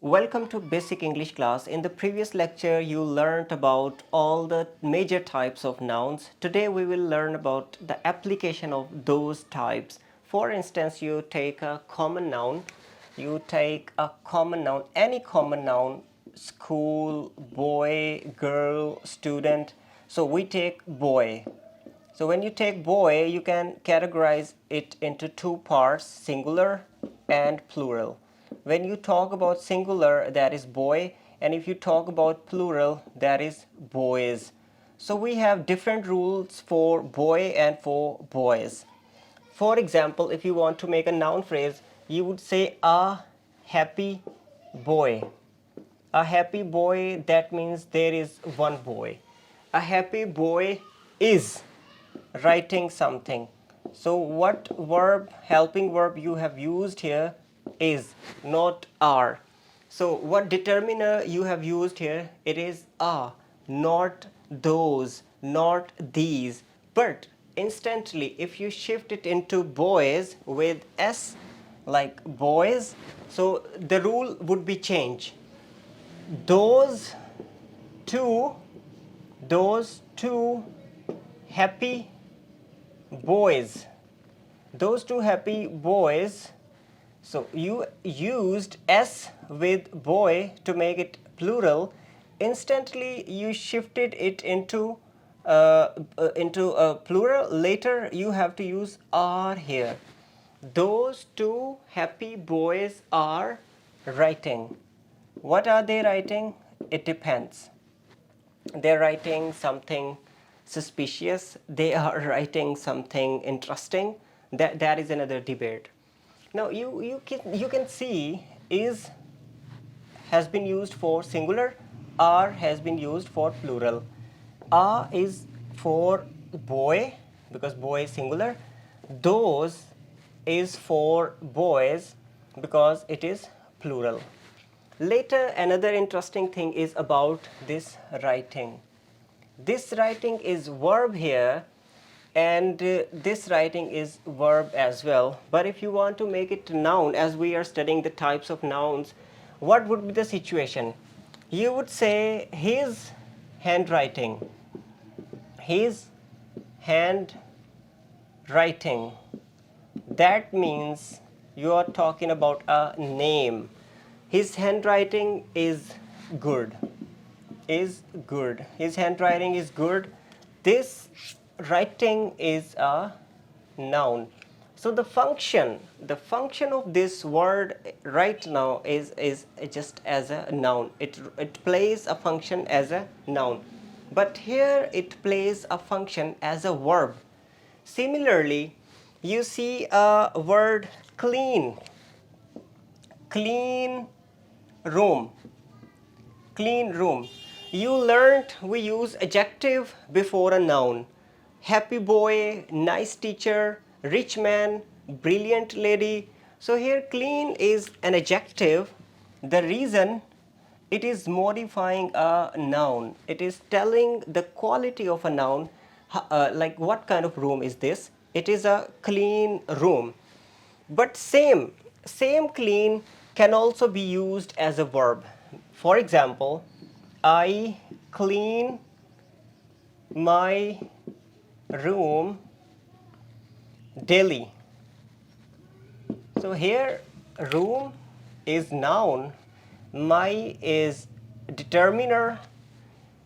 Welcome to Basic English class. In the previous lecture, you learned about all the major types of nouns. Today, we will learn about the application of those types. For instance, you take a common noun. Any common noun, school, boy, girl, student. So we take boy. So when you take boy, you can categorize it into two parts, singular and plural. When you talk about singular, that is boy, and if you talk about plural, that is boys. So we have different rules for boy and for boys. For example, if you want to make a noun phrase, you would say a happy boy. A happy boy, that means there is one boy. A happy boy is writing something. So what verb, helping verb you have used here is, not are. So what determiner you have used here? It is a, not those, not these. But instantly, if you shift it into boys with s, like boys, so the rule would be changed. Those two happy boys, those two happy boys. So you used s with boy to make it plural. Instantly you shifted it into a plural. Later you have to use are here. Those two happy boys are writing. What are they writing? It depends. They're writing something suspicious, they are writing something interesting. That is another debate. Now you can see is has been used for singular, are has been used for plural. A is for boy because boy is singular. Those is for boys because it is plural. Later, another interesting thing is about this writing. This writing is verb here, and this writing is verb as well. But if you want to make it noun, as we are studying the types of nouns, what would be the situation? You would say his handwriting. His handwriting. That means you are talking about a name. His handwriting is good. Is good. His handwriting is good. This writing is a noun. So the function of this word right now is just as a noun. It plays a function as a noun. But here it plays a function as a verb. Similarly, you see a word clean. Clean room. Clean room. You learned we use adjective before a noun. Happy boy, nice teacher, rich man, brilliant lady. So here clean is an adjective. The reason, it is modifying a noun. It is telling the quality of a noun, like what kind of room is this? It is a clean room. But same clean can also be used as a verb. For example, I clean my room daily. So here room is noun, my is determiner,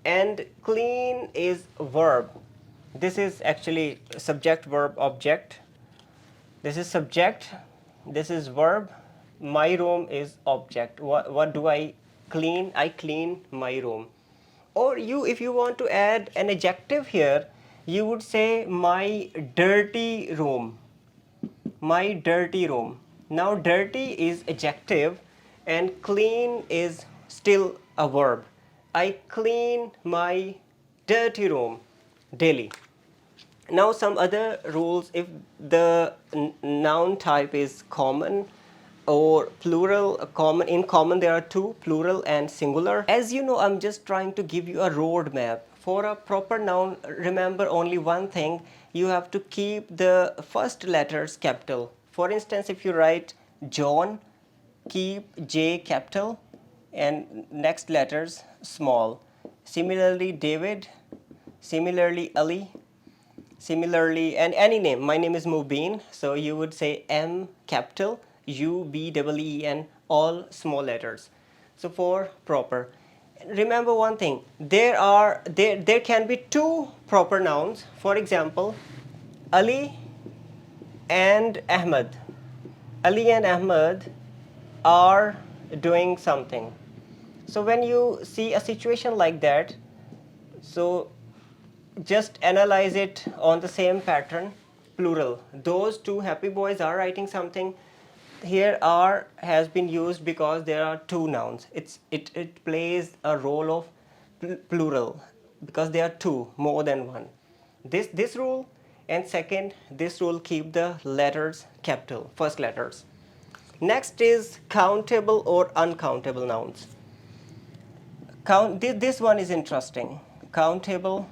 and clean is verb. This is actually subject, verb, object. This is subject, this is verb, my room is object. What do I clean? I clean my room. Or if you want to add an adjective here, you would say my dirty room. My dirty room. Now dirty is adjective and clean is still a verb. I clean my dirty room daily. Now some other rules. If the noun type is common or plural, in common there are two, plural and singular. As you know, I'm just trying to give you a roadmap. For a proper noun, remember only one thing, you have to keep the first letters capital. For instance, if you write John, keep J capital. and next letters small. Similarly, David, similarly, Ali, similarly, and any name. My name is Mubin, so you would say M capital, U B E E N, all small letters. So for proper. Remember one thing, there can be two proper nouns. For example, Ali and Ahmed. Ali and Ahmed are doing something. So when you see a situation like that, so just analyze it on the same pattern, plural. Those two happy boys are writing something. Here are has been used because there are two nouns. It plays a role of plural because there are two, more than one. This rule, and second, this rule keep the letters capital, first letters. Next is countable or uncountable nouns. This one is interesting. Countable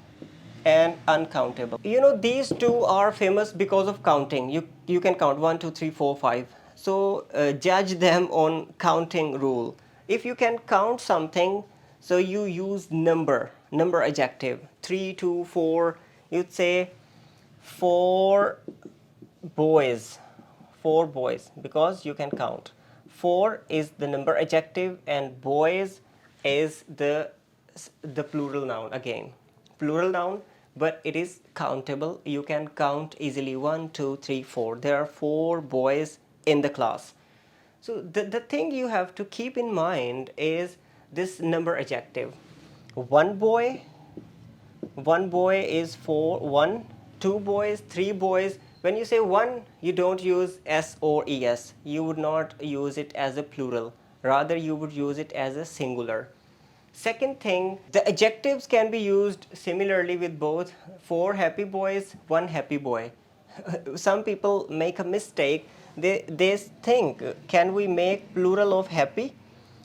and uncountable. You know, these two are famous because of counting. You can count 1, 2, 3, 4, 5. So judge them on counting rule. If you can count something, so you use number adjective. 3, 2, 4. You'd say 4 boys. 4 boys, because you can count. 4 is the number adjective and boys is the plural noun again. Plural noun, but it is countable. You can count easily 1, 2, 3, 4. There are 4 boys in the class. So the thing you have to keep in mind is this number adjective. One boy is 4, 1, 2 boys, 3 boys. When you say one, you don't use s or es. You would not use it as a plural. Rather, you would use it as a singular. Second thing, the adjectives can be used similarly with both 4 happy boys, 1 happy boy. Some people make a mistake. They think, can we make plural of happy?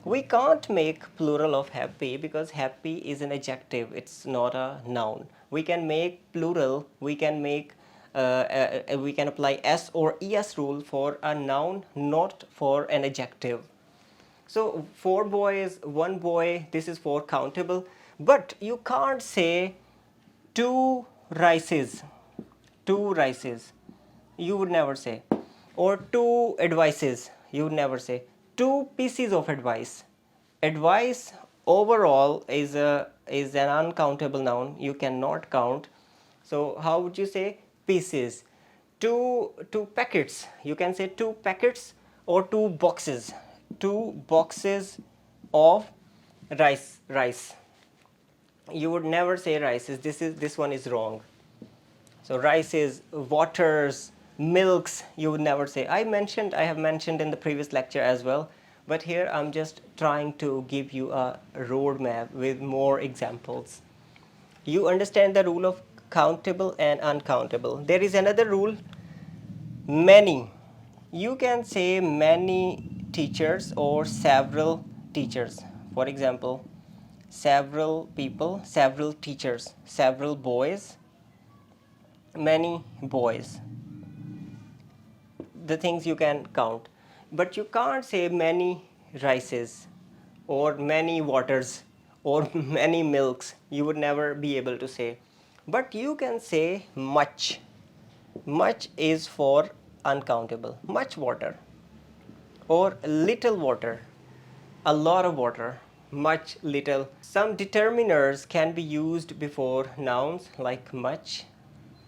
We can't make plural of happy because happy is an adjective. It's not a noun. We can make plural. We can apply s or es rule for a noun, not for an adjective. So 4 boys, 1 boy, this is for countable. But you can't say 2 rices. 2 rices. You would never say. Or 2 advices. You would never say. 2 pieces of advice. Advice overall is an uncountable noun. You cannot count. So how would you say pieces? 2 packets. You can say 2 packets or 2 boxes. 2 boxes of rice. You would never say rices. This one is wrong. So rices, waters, milks, you would never say. I have mentioned in the previous lecture as well, but here I'm just trying to give you a roadmap with more examples. You understand the rule of countable and uncountable. There is another rule, many. You can say many teachers or several teachers. For example, several people, several teachers, several boys, many boys. The things you can count. But you can't say many rices or many waters or many milks. You would never be able to say. But you can say much. Much is for uncountable. Much water. Or little water. A lot of water. Much, little. Some determiners can be used before nouns like much,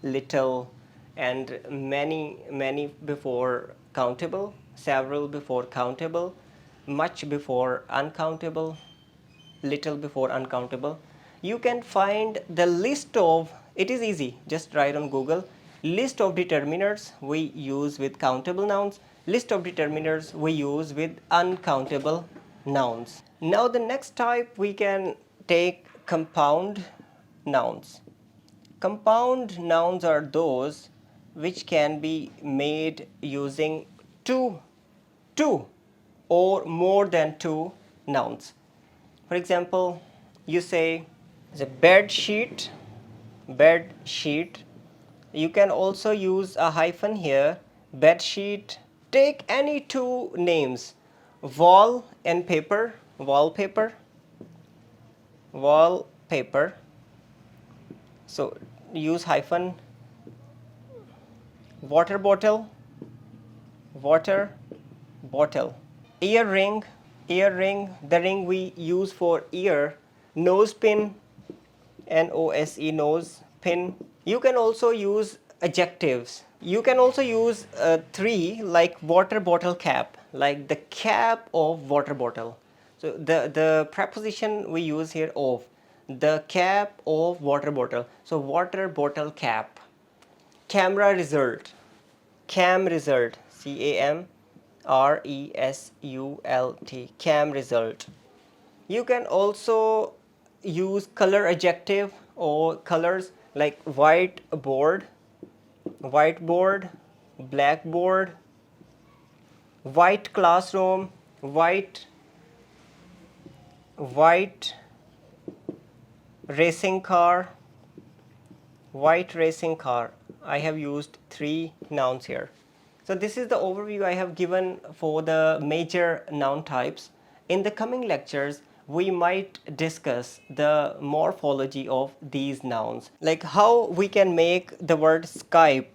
little, and many before countable, several before countable, much before uncountable, little before uncountable. You can find the list of, it is easy, just write on Google, list of determiners we use with countable nouns, list of determiners we use with uncountable nouns. Now the next type we can take compound nouns. Compound nouns are those which can be made using two or more than 2 nouns. For example, you say the bed sheet. You can also use a hyphen here, bed sheet. Take any 2 names, wall and paper. wallpaper, wallpaper. So use hyphen. Water bottle, water bottle. Earring, earring, the ring we use for ear. Nose pin, nose, nose pin. You can also use adjectives. You can also use three, like water bottle cap, like the cap of water bottle. So the preposition we use here, of, the cap of water bottle. So water bottle cap. Camera result, cam result, CAMRESULT, cam result. You can also use color adjective or colors, like whiteboard, whiteboard, blackboard, white classroom, white racing car, white racing car. I have used 3 nouns here. So this is the overview I have given for the major noun types. In the coming lectures, we might discuss the morphology of these nouns, like how we can make the word Skype.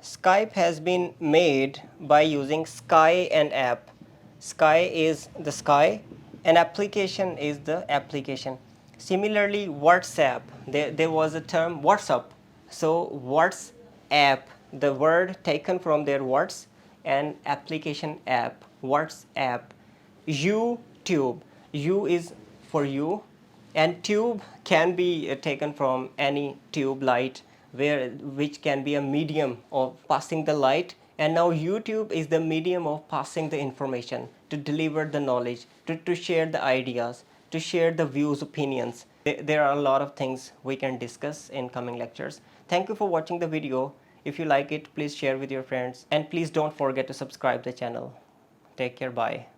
Skype has been made by using sky and app. Sky is the sky and application is the application. Similarly, WhatsApp, there was a term WhatsApp. So WhatsApp, the word taken from their words, and application app, WhatsApp. YouTube, U is for you, and tube can be taken from any tube light, which can be a medium of passing the light. And now YouTube is the medium of passing the information, to deliver the knowledge, to share the ideas, to share the views, opinions. There are a lot of things we can discuss in coming lectures. Thank you for watching the video. If you like it, please share with your friends, and please don't forget to subscribe the channel. Take care. Bye.